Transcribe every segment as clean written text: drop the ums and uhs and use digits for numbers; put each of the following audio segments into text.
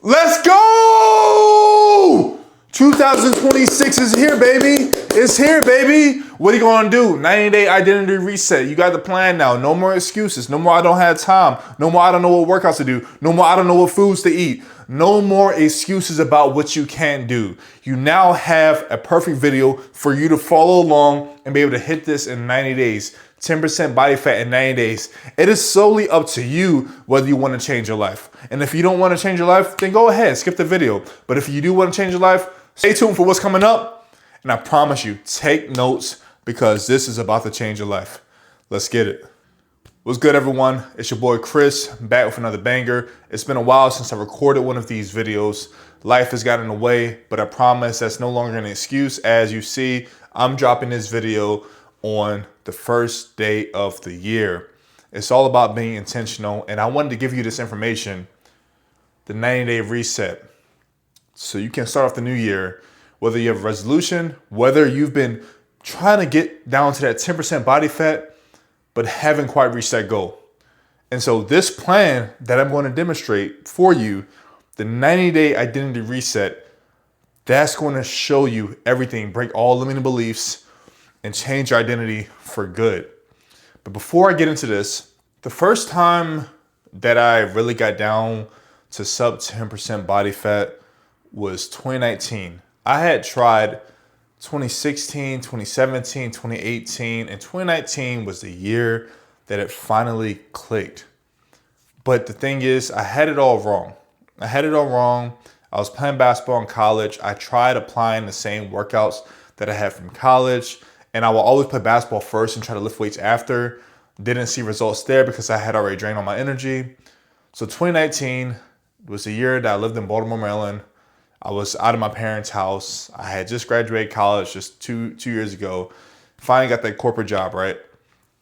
Let's go! 2026 is here, baby. It's here, baby. What are you gonna do? 90-day identity reset. You got the plan now. No more excuses. No more I don't have time. No more I don't know what workouts to do. No more I don't know what foods to eat. No more excuses about what you can't do. You now have a perfect video for you to follow along and be able to hit this in 90 days. 10% body fat in 90 days. It is solely up to you whether you want to change your life. And if you don't want to change your life, then go ahead, skip the video. But if you do want to change your life, stay tuned for what's coming up. And I promise you, take notes because this is about to change your life. Let's get it. What's good, everyone? It's your boy Chris, back with another banger. It's been a while since I recorded one of these videos. Life has gotten in the way, but I promise that's no longer an excuse. As you see, I'm dropping this video on the first day of the year. It's all about being intentional, and I wanted to give you this information, the 90-day reset, so you can start off the new year, whether you have a resolution, whether you've been trying to get down to that 10% body fat, but haven't quite reached that goal. And so this plan that I'm going to demonstrate for you, the 90-day identity reset, that's going to show you everything, break all limiting beliefs, and change your identity for good. But before I get into this, the first time that I really got down to sub 10% body fat was 2019. I had tried 2016, 2017, 2018, and 2019 was the year that it finally clicked. But the thing is, I had it all wrong. I was playing basketball in college. I tried applying the same workouts that I had from college. And I will always play basketball first and try to lift weights after. Didn't see results there because I had already drained all my energy. So 2019 was the year that I lived in Baltimore, Maryland. I was out of my parents' house. I had just graduated college just two years ago. Finally got that corporate job, right?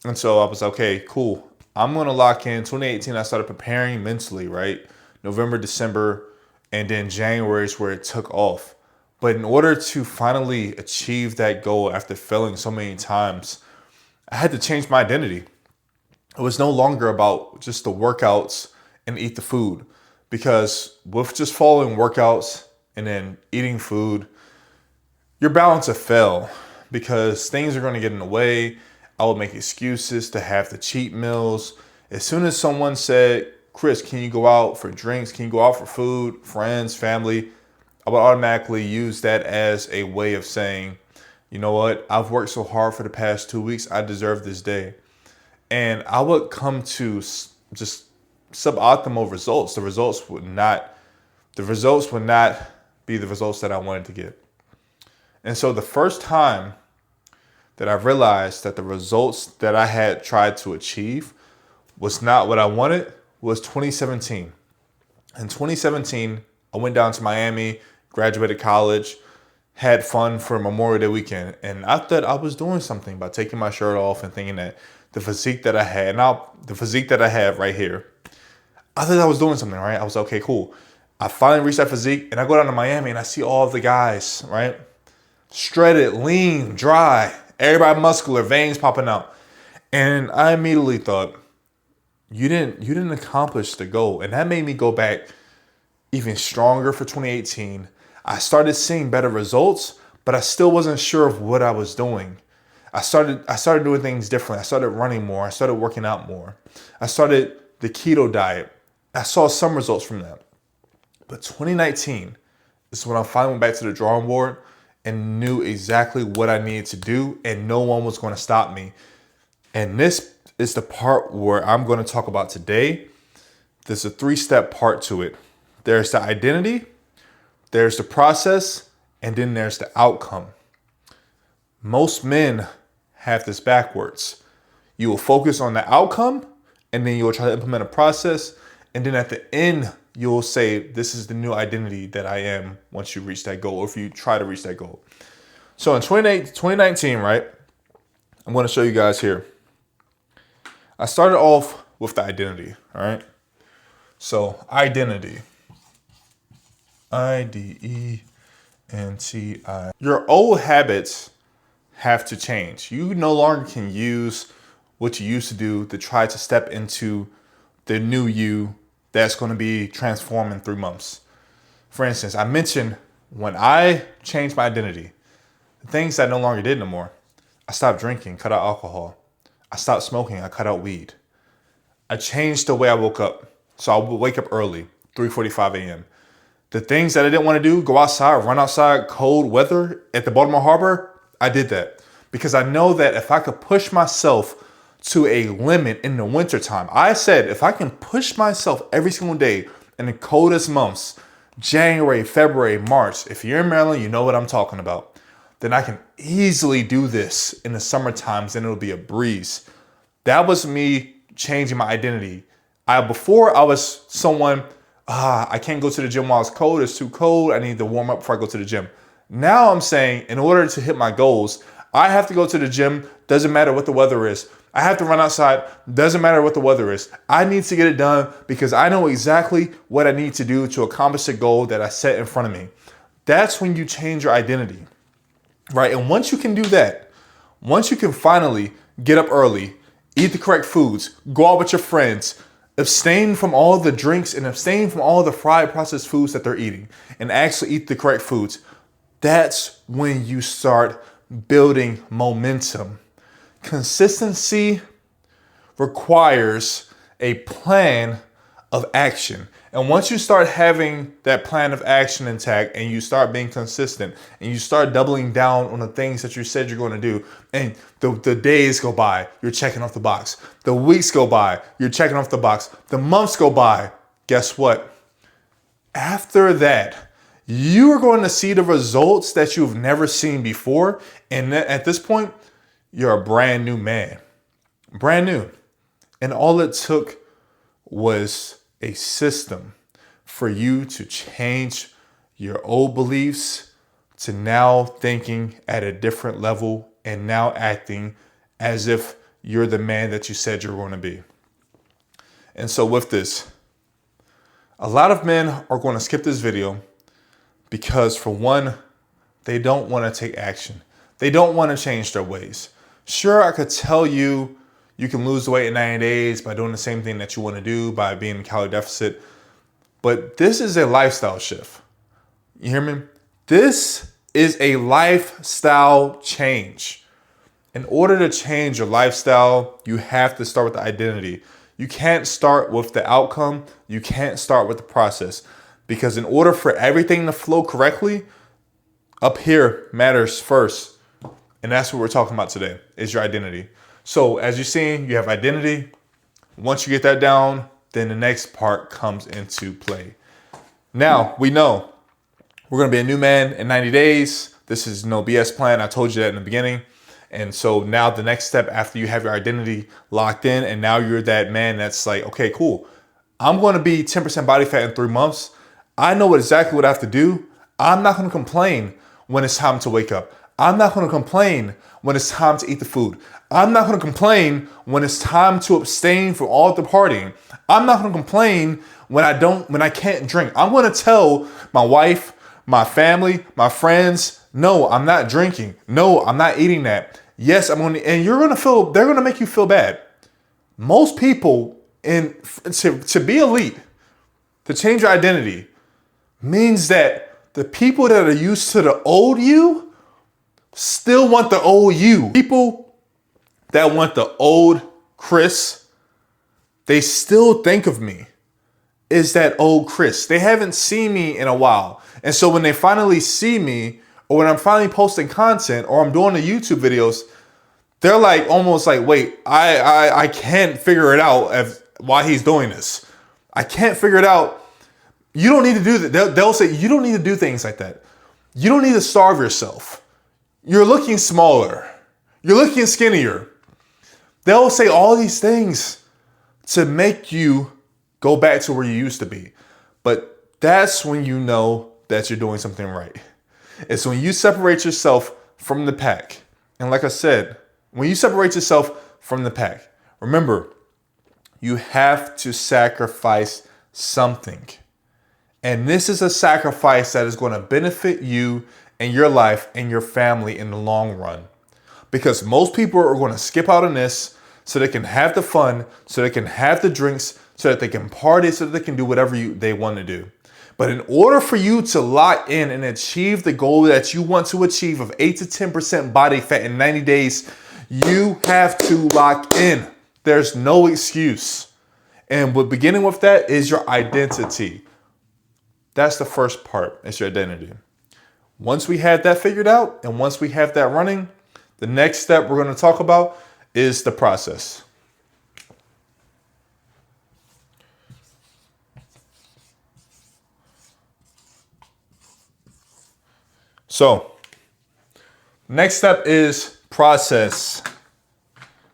And so I was okay, cool. I'm going to lock in. 2018, I started preparing mentally, right? November, December, and then January is where it took off. But in order to finally achieve that goal after failing so many times, I had to change my identity. It was no longer about just the workouts and eat the food, because with just following workouts and then eating food, your balance will fail because things are going to get in the way. I would make excuses to have the cheat meals. As soon as someone said, Chris, can you go out for drinks? Can you go out for food, friends, family? I would automatically use that as a way of saying, you know what, I've worked so hard for the past 2 weeks, I deserve this day. And I would come to just suboptimal results. The results would not be the results that I wanted to get. And so the first time that I realized that the results that I had tried to achieve was not what I wanted was 2017. In 2017, I went down to Miami, graduated college, had fun for Memorial Day weekend. And I thought I was doing something by taking my shirt off and thinking that the physique that I had, now the physique that I have right here, I thought I was doing something, right? I was okay, cool. I finally reached that physique and I go down to Miami and I see all of the guys, right? Shredded, lean, dry, everybody muscular, veins popping out. And I immediately thought, you didn't accomplish the goal. And that made me go back even stronger for 2018. I started seeing better results, but I still wasn't sure of what I was doing. I started doing things differently. I started running more. I started working out more. I started the keto diet. I saw some results from that. But 2019 is when I finally went back to the drawing board and knew exactly what I needed to do, and no one was going to stop me. And this is the part where I'm going to talk about today. There's a 3-step part to it. There's the identity, there's the process, and then there's the outcome. Most men have this backwards. You will focus on the outcome, and then you will try to implement a process, and then at the end, you'll say, this is the new identity that I am once you reach that goal, or if you try to reach that goal. So in 2019, right, I'm going to show you guys here. I started off with the identity, all right? So identity. IDENTI. Your old habits have to change. You no longer can use what you used to do to try to step into the new you that's going to be transformed in 3 months. For instance, I mentioned when I changed my identity, the things I no longer did no more. I stopped drinking, cut out alcohol. I stopped smoking, I cut out weed. I changed the way I woke up. So I would wake up early, 3:45 a.m. The things that I didn't want to do, go outside, run outside, cold weather at the Baltimore Harbor, I did that. Because I know that if I could push myself to a limit in the wintertime, I said if I can push myself every single day in the coldest months, January, February, March, if you're in Maryland, you know what I'm talking about, then I can easily do this in the summer times and it'll be a breeze. That was me changing my identity. Before I was someone, I can't go to the gym while it's cold, it's too cold, I need to warm up before I go to the gym. Now I'm saying in order to hit my goals, I have to go to the gym, doesn't matter what the weather is. I have to run outside, doesn't matter what the weather is. I need to get it done because I know exactly what I need to do to accomplish the goal that I set in front of me. That's when you change your identity, right? And once you can do that, once you can finally get up early, eat the correct foods, go out with your friends, abstain from all the drinks and abstain from all the fried processed foods that they're eating and actually eat the correct foods, that's when you start building momentum. Consistency requires a plan of action. And once you start having that plan of action intact and you start being consistent and you start doubling down on the things that you said you're going to do, and the days go by, you're checking off the box. The weeks go by, you're checking off the box. The months go by, guess what? After that, you are going to see the results that you've never seen before. And at this point, you're a brand new man. Brand new. And all it took was a system for you to change your old beliefs to now thinking at a different level and now acting as if you're the man that you said you're going to be. And so with this, a lot of men are going to skip this video because, for one, they don't want to take action. They don't want to change their ways. Sure, I could tell you can lose the weight in 90 days by doing the same thing that you want to do, by being in calorie deficit. But this is a lifestyle shift. You hear me? This is a lifestyle change. In order to change your lifestyle, you have to start with the identity. You can't start with the outcome. You can't start with the process. Because in order for everything to flow correctly, up here matters first. And that's what we're talking about today, is your identity. So as you're seeing, you have identity. Once you get that down, then the next part comes into play. Now, we know we're going to be a new man in 90 days. This is no BS plan. I told you that in the beginning. And so now the next step after you have your identity locked in, and now you're that man that's like, okay, cool. I'm going to be 10% body fat in 3 months. I know exactly what I have to do. I'm not going to complain when it's time to wake up. I'm not going to complain when it's time to eat the food. I'm not going to complain when it's time to abstain from all the partying. I'm not going to complain when I can't drink. I'm going to tell my wife, my family, my friends, no, I'm not drinking. No, I'm not eating that. Yes, I'm going to, and they're going to make you feel bad. Most people to be elite, to change your identity, means that the people that are used to the old you still want the old you. People that want the old Chris, they still think of me as that old Chris. They haven't seen me in a while. And so when they finally see me, or when I'm finally posting content, or I'm doing the YouTube videos, they're like, almost like, wait, I can't figure it out why he's doing this. I can't figure it out. You don't need to do that. They'll say, you don't need to do things like that. You don't need to starve yourself. You're looking smaller. You're looking skinnier. They'll say all these things to make you go back to where you used to be. But that's when you know that you're doing something right. It's when you separate yourself from the pack. And like I said, when you separate yourself from the pack, remember, you have to sacrifice something. And this is a sacrifice that is going to benefit you and your life and your family in the long run. Because most people are going to skip out on this so they can have the fun, so they can have the drinks, so that they can party, so that they can do whatever they want to do. But in order for you to lock in and achieve the goal that you want to achieve of 8 to 10% body fat in 90 days, you have to lock in. There's no excuse. And beginning with that is your identity. That's the first part, it's your identity. Once we have that figured out and once we have that running, the next step we're going to talk about is the process. So, next step is process,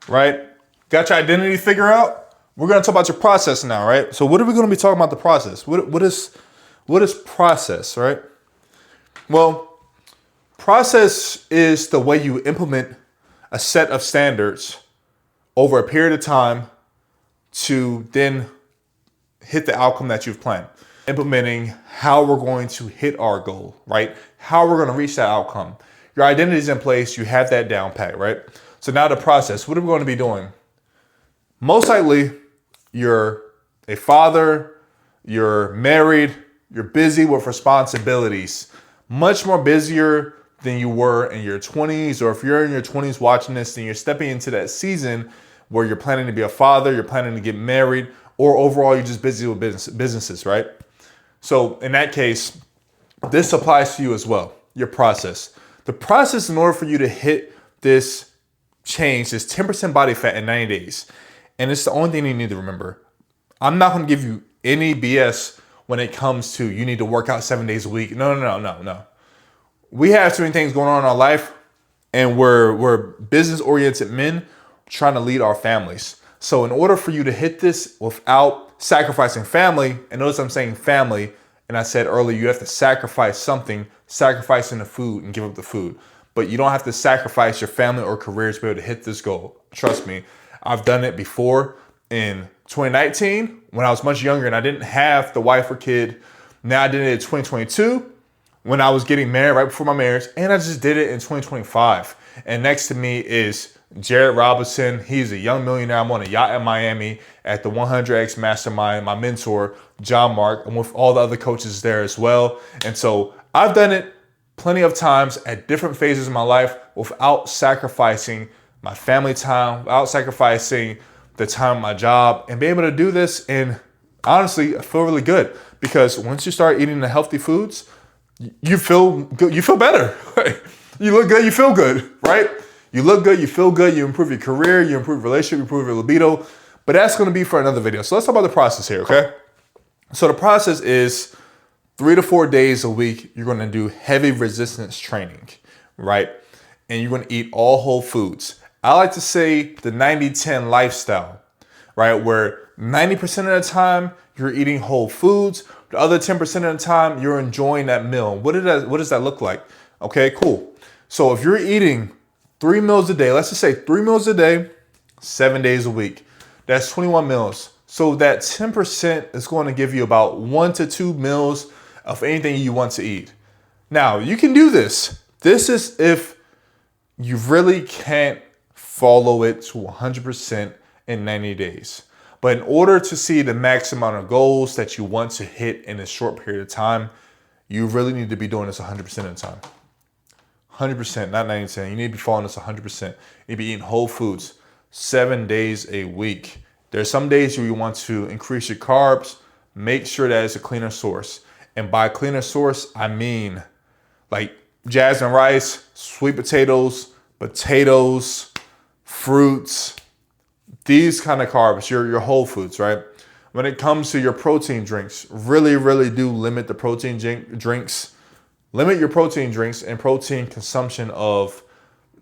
right? Got your identity figured out? We're going to talk about your process now, right? So what are we going to be talking about the process? What is process, right? Well, process is the way you implement a set of standards over a period of time to then hit the outcome that you've planned. Implementing how we're going to hit our goal, right? How we're going to reach that outcome. Your identity is in place. You have that down pat, right? So now the process, what are we going to be doing? Most likely, you're a father, you're married, you're busy with responsibilities, much more busier than you were in your 20s, or if you're in your 20s watching this, then you're stepping into that season where you're planning to be a father, you're planning to get married, or overall you're just busy with businesses, right? So in that case, this applies to you as well, your process. The process in order for you to hit this change, this 10% body fat in 90 days, and it's the only thing you need to remember. I'm not going to give you any BS when it comes to you need to work out 7 days a week. No. We have too many things going on in our life, and we're business-oriented men trying to lead our families. So in order for you to hit this without sacrificing family, and notice I'm saying family, and I said earlier you have to sacrifice something, sacrificing the food and give up the food. But you don't have to sacrifice your family or career to be able to hit this goal. Trust me, I've done it before in 2019 when I was much younger and I didn't have the wife or kid. Now I did it in 2022 when I was getting married right before my marriage, and I just did it in 2025. And next to me is Jared Robinson. He's a young millionaire. I'm on a yacht in Miami at the 100X Mastermind. My mentor, John Mark, and with all the other coaches there as well. And so I've done it plenty of times at different phases of my life without sacrificing my family time, without sacrificing the time of my job, and be able to do this. And honestly, I feel really good because once you start eating the healthy foods, you feel good, you feel better. Right? You look good, you feel good, right? You look good, you feel good, you improve your career, you improve your relationship, you improve your libido. But that's going to be for another video. So let's talk about the process here, okay? So the process is 3 to 4 days a week, you're going to do heavy resistance training, right? And you're going to eat all whole foods. I like to say the 90-10 lifestyle, right? Where 90% of the time you're eating whole foods. The other 10% of the time you're enjoying that meal. What does that look like? Okay, cool. So if you're eating 3 meals a day, let's just say 3 meals a day, 7 days a week, that's 21 meals. So that 10% is going to give you about 1 to 2 meals of anything you want to eat. Now, you can do this. This is if you really can't follow it to 100% in 90 days. But in order to see the max amount of goals that you want to hit in a short period of time, you really need to be doing this 100% of the time. 100%, not 90%. You need to be following this 100%. You need to be eating whole foods 7 days a week. There's some days where you want to increase your carbs. Make sure that it's a cleaner source. And by cleaner source, I mean like jasmine rice, sweet potatoes, fruits, these kind of carbs, your whole foods, right? When it comes to your protein drinks, really do limit the protein drinks. Limit your protein drinks and protein consumption of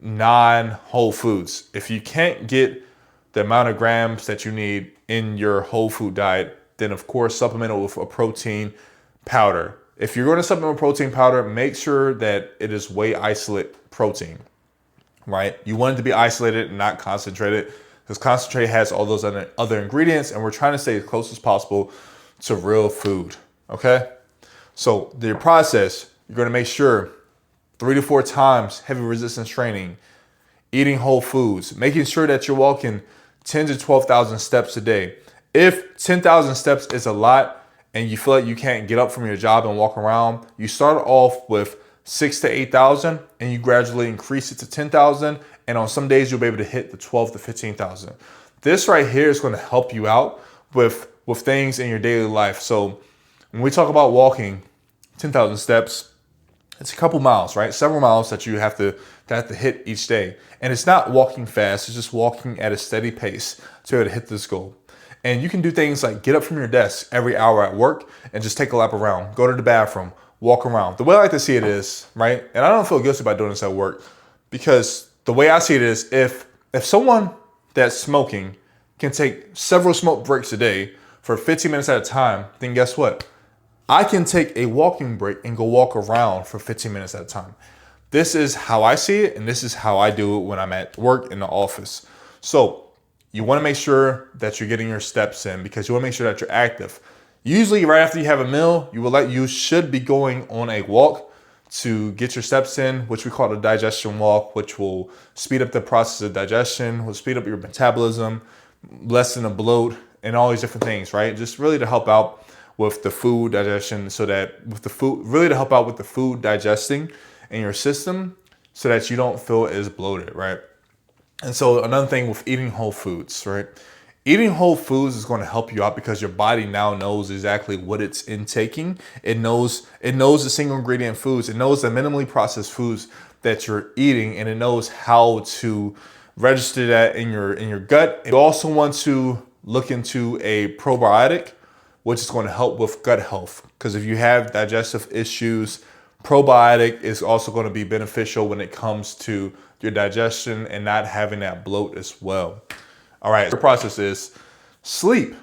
non-whole foods. If you can't get the amount of grams that you need in your whole food diet, then of course supplement it with a protein powder. If you're going to supplement with protein powder, make sure that it is whey isolate protein, right? You want it to be isolated and not concentrated, because concentrate has all those other ingredients, and we're trying to stay as close as possible to real food, okay? So the process, you're going to make sure 3 to 4 times heavy resistance training, eating whole foods, making sure that you're walking 10 to 12,000 steps a day. If 10,000 steps is a lot and you feel like you can't get up from your job and walk around, you start off with 6,000 to 8,000 and you gradually increase it to 10,000. And on some days you'll be able to hit the 12 to 15,000. This right here is going to help you out with things in your daily life. So when we talk about walking 10,000 steps, it's a couple miles, right? Several miles that you have to hit each day. And it's not walking fast, it's just walking at a steady pace to be able to hit this goal. And you can do things like get up from your desk every hour at work and just take a lap around, go to the bathroom, walk around. The way I like to see it is, right? And I don't feel guilty about doing this at work, because the way I see it is if someone that's smoking can take several smoke breaks a day for 15 minutes at a time, then guess what? I can take a walking break and go walk around for 15 minutes at a time. This is how I see it, and this is how I do it when I'm at work in the office. So you want to make sure that you're getting your steps in, because you want to make sure that you're active. Usually right after you have a meal, you should be going on a walk to get your steps in, which we call the digestion walk, which will speed up the process of digestion, will speed up your metabolism, lessen the bloat, and all these different things, right? Just really to help out with the food digestion, really to help out with the food digesting in your system so that you don't feel as bloated, right? And so another thing with eating whole foods, right? Eating whole foods is going to help you out because your body now knows exactly what it's intaking. It knows the single ingredient foods. It knows the minimally processed foods that you're eating, and it knows how to register that in your gut. You also want to look into a probiotic, which is going to help with gut health. Because if you have digestive issues, probiotic is also going to be beneficial when it comes to your digestion and not having that bloat as well. All right, the process is sleep.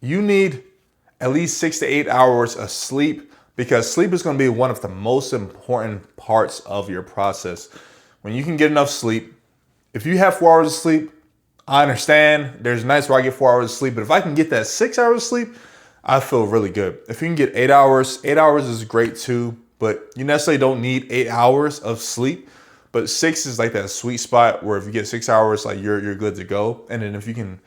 You need at least 6 to 8 hours of sleep, because sleep is going to be one of the most important parts of your process. When you can get enough sleep, if you have 4 hours of sleep, I understand. There's nights where I get 4 hours of sleep, but if I can get that 6 hours of sleep, I feel really good. If you can get 8 hours is great too, but you necessarily don't need 8 hours of sleep. But 6 is like that sweet spot where if you get 6 hours, like you're good to go. And then if you can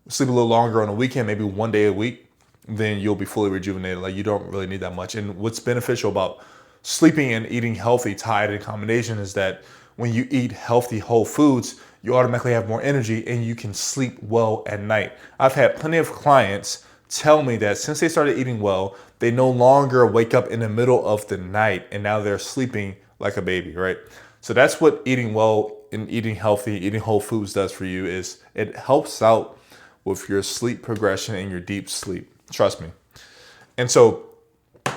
sleep a little longer on a weekend, maybe one day a week, then you'll be fully rejuvenated. Like you don't really need that much. And what's beneficial about sleeping and eating healthy tied in combination is that when you eat healthy whole foods, you automatically have more energy and you can sleep well at night. I've had plenty of clients tell me that since they started eating well, they no longer wake up in the middle of the night and now they're sleeping like a baby, right? So that's what eating well and eating healthy, eating whole foods does for you, is it helps out with your sleep progression and your deep sleep. Trust me. And so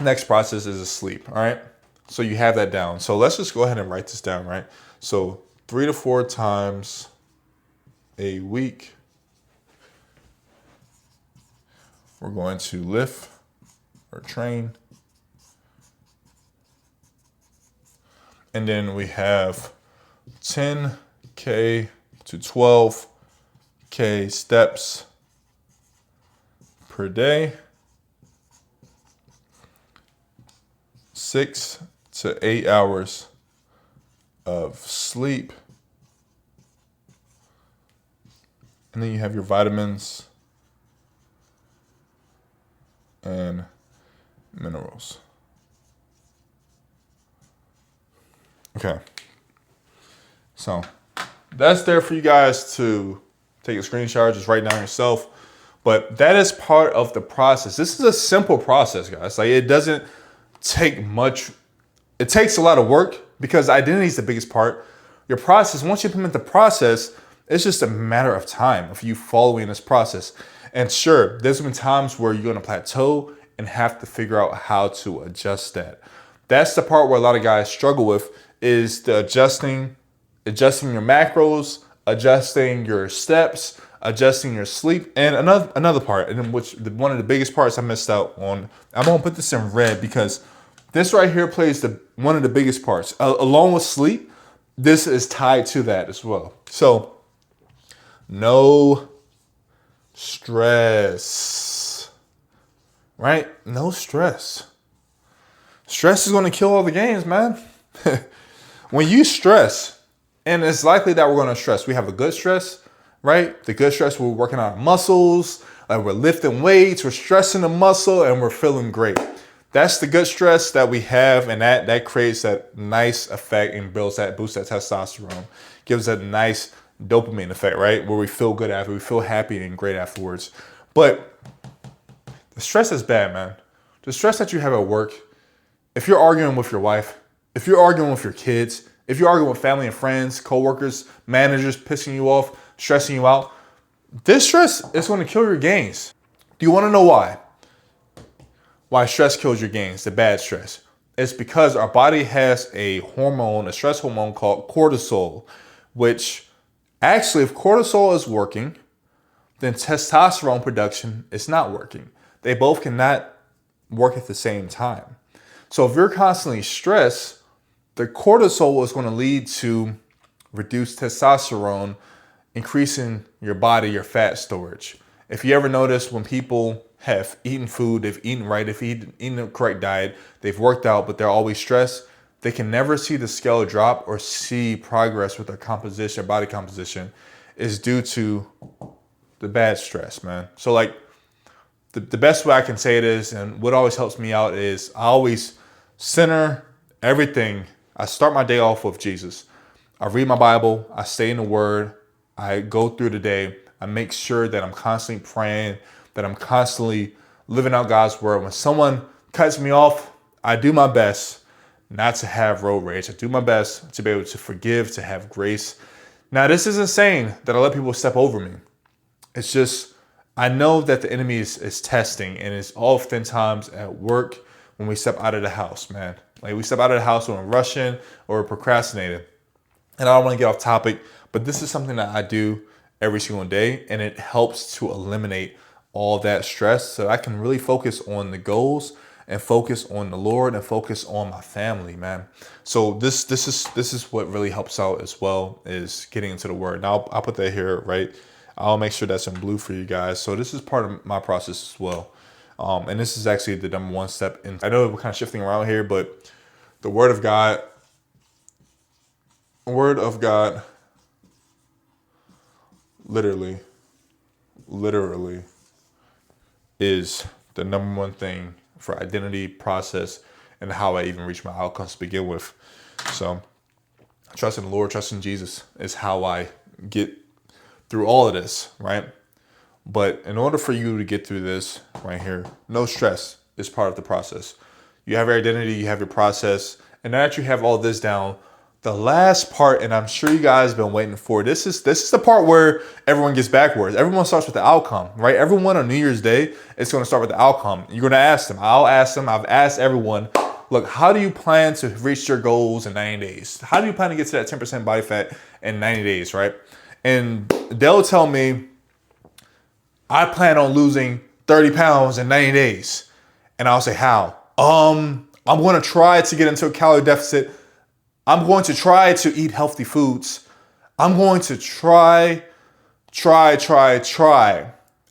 next process is sleep, all right? So you have that down. So let's just go ahead and write this down, right? So 3 to 4 times a week, we're going to lift or train. And then we have 10K to 12K steps per day, 6 to 8 hours of sleep. And then you have your vitamins and minerals. Okay, so that's there for you guys to take a screenshot, just write down yourself. But that is part of the process. This is a simple process, guys. Like it doesn't take much. It takes a lot of work because identity is the biggest part. Your process, once you implement the process, it's just a matter of time of you following this process. And sure, there's been times where you're gonna plateau and have to figure out how to adjust that. That's the part where a lot of guys struggle with, is the adjusting your macros, adjusting your steps, adjusting your sleep. And another part, and one of the biggest parts I missed out on, I'm gonna put this in red because this right here plays one of the biggest parts. Along with sleep, this is tied to that as well. So, no stress, right? No stress. Stress is gonna kill all the games, man. When you stress, and it's likely that we're going to stress. We have a good stress, right? The good stress, we're working on our muscles. Like we're lifting weights, we're stressing the muscle, and we're feeling great. That's the good stress that we have, and that creates that nice effect and boosts that testosterone, gives that nice dopamine effect, right? Where we feel good after, we feel happy and great afterwards. But the stress is bad, man. The stress that you have at work, if you're arguing with your wife, if you're arguing with your kids, if you're arguing with family and friends, coworkers, managers pissing you off, stressing you out, this stress is going to kill your gains. Do you want to know why? Why stress kills your gains, the bad stress? It's because our body has a hormone, a stress hormone called cortisol, which actually, if cortisol is working, then testosterone production is not working. They both cannot work at the same time. So if you're constantly stressed, the cortisol is going to lead to reduced testosterone, increasing your body, your fat storage. If you ever notice when people have eaten food, they've eaten right, they've eaten the correct diet, they've worked out, but they're always stressed, they can never see the scale drop or see progress with their composition, body composition, is due to the bad stress, man. So like the best way I can say it is, and what always helps me out is I always center everything. I start my day off with Jesus. I read my Bible, I stay in the Word, I go through the day, I make sure that I'm constantly praying, that I'm constantly living out God's Word. When someone cuts me off, I do my best not to have road rage. I do my best to be able to forgive, to have grace. Now, this isn't saying that I let people step over me. It's just, I know that the enemy is testing, and it's oftentimes at work when we step out of the house, man. Like we step out of the house when we're rushing or we're procrastinating. And I don't want to get off topic, but this is something that I do every single day, and it helps to eliminate all that stress so I can really focus on the goals and focus on the Lord and focus on my family, man. So this is what really helps out as well, is getting into the Word. Now I'll put that here, right? I'll make sure that's in blue for you guys. So this is part of my process as well. And this is actually the number one step. And I know we're kind of shifting around here, but the Word of God literally is the number one thing for identity, process, and how I even reach my outcomes to begin with. So trusting the Lord, trusting Jesus is how I get through all of this, right? But in order for you to get through this right here, no stress is part of the process. You have your identity, you have your process, and now that you have all this down, the last part, and I'm sure you guys have been waiting for, this is the part where everyone gets backwards. Everyone starts with the outcome, right? Everyone on New Year's Day is going to start with the outcome. You're going to ask them. I'll ask them. I've asked everyone, look, how do you plan to reach your goals in 90 days? How do you plan to get to that 10% body fat in 90 days, right? And they'll tell me, I plan on losing 30 pounds in 90 days. And I'll say, how? I'm going to try to get into a calorie deficit. I'm going to try to eat healthy foods. I'm going to try.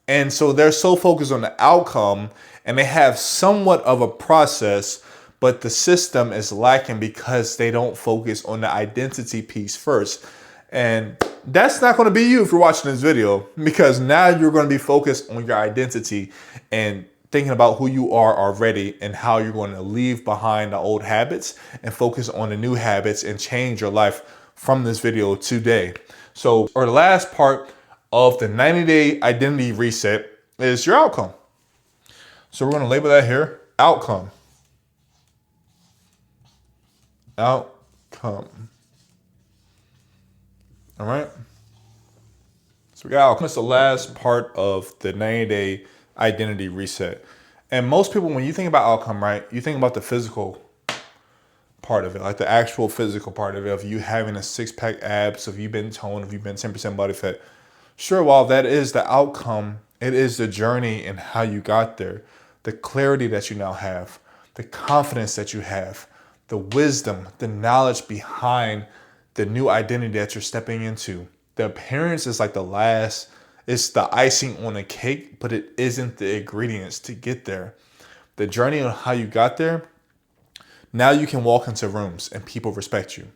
And so they're so focused on the outcome, and they have somewhat of a process, but the system is lacking because they don't focus on the identity piece first. And that's not going to be you if you're watching this video, because now you're going to be focused on your identity and thinking about who you are already and how you're going to leave behind the old habits and focus on the new habits and change your life from this video today. So, or the last part of the 90-day identity reset is your outcome. So we're going to label that here, outcome. Outcome. All right. So we got outcome. It's the last part of the 90-day identity reset. And most people, when you think about outcome, right, you think about the physical part of it, like the actual physical part of it, of you having a six-pack abs, of you been toned, of you been 10% body fat. Sure, while that is the outcome, it is the journey and how you got there, the clarity that you now have, the confidence that you have, the wisdom, the knowledge behind the new identity that you're stepping into. The appearance is like the last, it's the icing on a cake, but it isn't the ingredients to get there. The journey on how you got there, now you can walk into rooms and people respect you.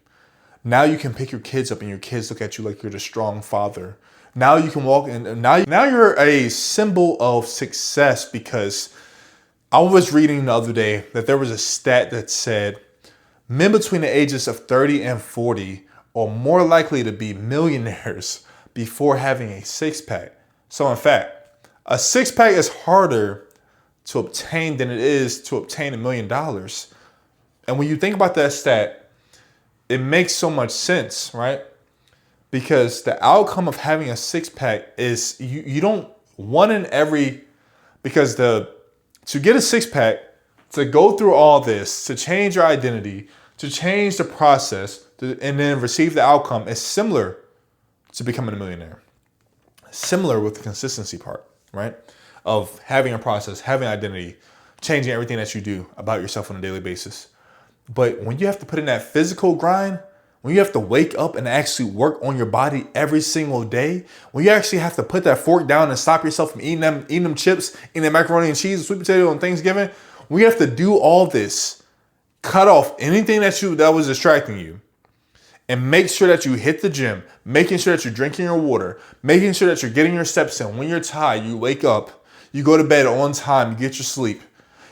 Now you can pick your kids up and your kids look at you like you're the strong father. Now you can walk in. Now you're a symbol of success, because I was reading the other day that there was a stat that said men between the ages of 30 and 40 are more likely to be millionaires before having a six-pack. So in fact, a six-pack is harder to obtain than it is to obtain $1 million. And when you think about that stat, it makes so much sense, right? Because the outcome of having a six-pack is you don't one in every, because to get a six-pack, to go through all this, to change your identity, to change the process, and then receive the outcome is similar to becoming a millionaire. Similar with the consistency part, right? Of having a process, having identity, changing everything that you do about yourself on a daily basis. But when you have to put in that physical grind, when you have to wake up and actually work on your body every single day, when you actually have to put that fork down and stop yourself from eating them chips, eating that macaroni and cheese, sweet potato on Thanksgiving, when you have to do all this, cut off anything that was distracting you, and make sure that you hit the gym, making sure that you're drinking your water, making sure that you're getting your steps in. When you're tired, you wake up, you go to bed on time, you get your sleep.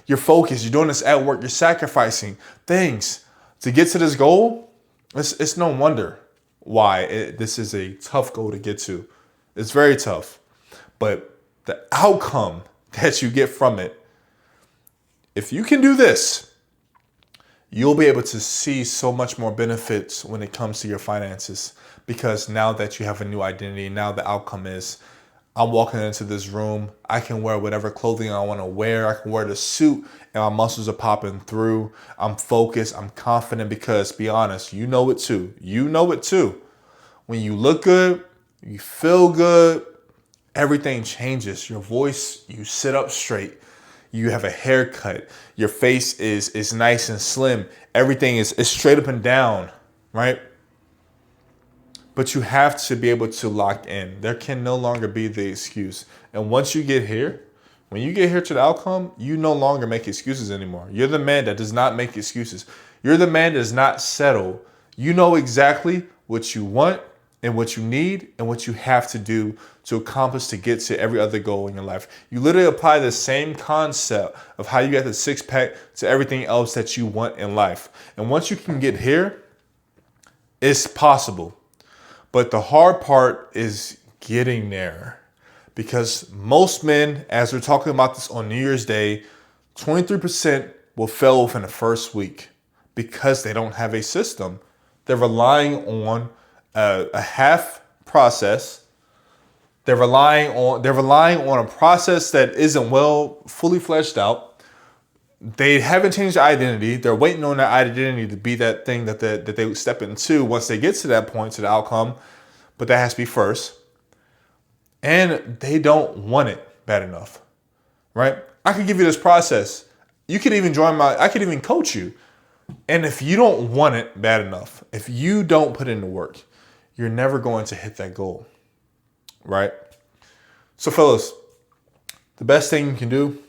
You're focused, you're doing this at work, you're sacrificing things to get to this goal. It's no wonder why this is a tough goal to get to. It's very tough. But the outcome that you get from it, if you can do this, you'll be able to see so much more benefits when it comes to your finances, because now that you have a new identity, now the outcome is I'm walking into this room, I can wear whatever clothing I want to wear, I can wear the suit and my muscles are popping through, I'm focused, I'm confident, because be honest, you know it too. When you look good, you feel good, everything changes. Your voice, you sit up straight. You have a haircut, your face is nice and slim, everything is straight up and down, right? But you have to be able to lock in. There can no longer be the excuse. And once you get here, when you get here to the outcome, you no longer make excuses anymore. You're the man that does not make excuses. You're the man that does not settle. You know exactly what you want and what you need and what you have to do to accomplish to get to every other goal in your life. You literally apply the same concept of how you got the six-pack to everything else that you want in life. And once you can get here, it's possible. But the hard part is getting there. Because most men, as we're talking about this on New Year's Day, 23% will fail within the first week because they don't have a system. They're relying on a half process. They're relying on a process that isn't fully fleshed out. They haven't changed their identity. They're waiting on their identity to be that thing that they step into once they get to that point, to the outcome. But that has to be first. And they don't want it bad enough, right? I could give you this process. You could even I could even coach you. And if you don't want it bad enough, if you don't put in the work, you're never going to hit that goal, right? So fellas, the best thing you can do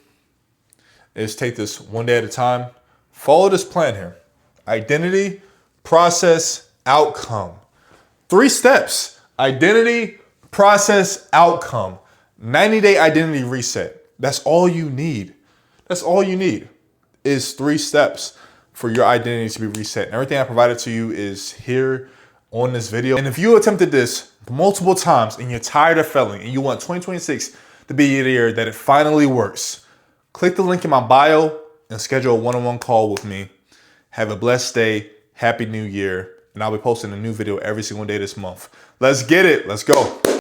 is take this one day at a time. Follow this plan here. Identity, process, outcome. 3 steps. Identity, process, outcome. 90-day identity reset. That's all you need. That's all you need is 3 steps for your identity to be reset. And everything I provided to you is here on this video. And if you attempted this multiple times and you're tired of failing and you want 2026 to be the year that it finally works, click the link in my bio and schedule a one-on-one call with me. Have a blessed day. Happy New Year. And I'll be posting a new video every single day this month. Let's get it. Let's go.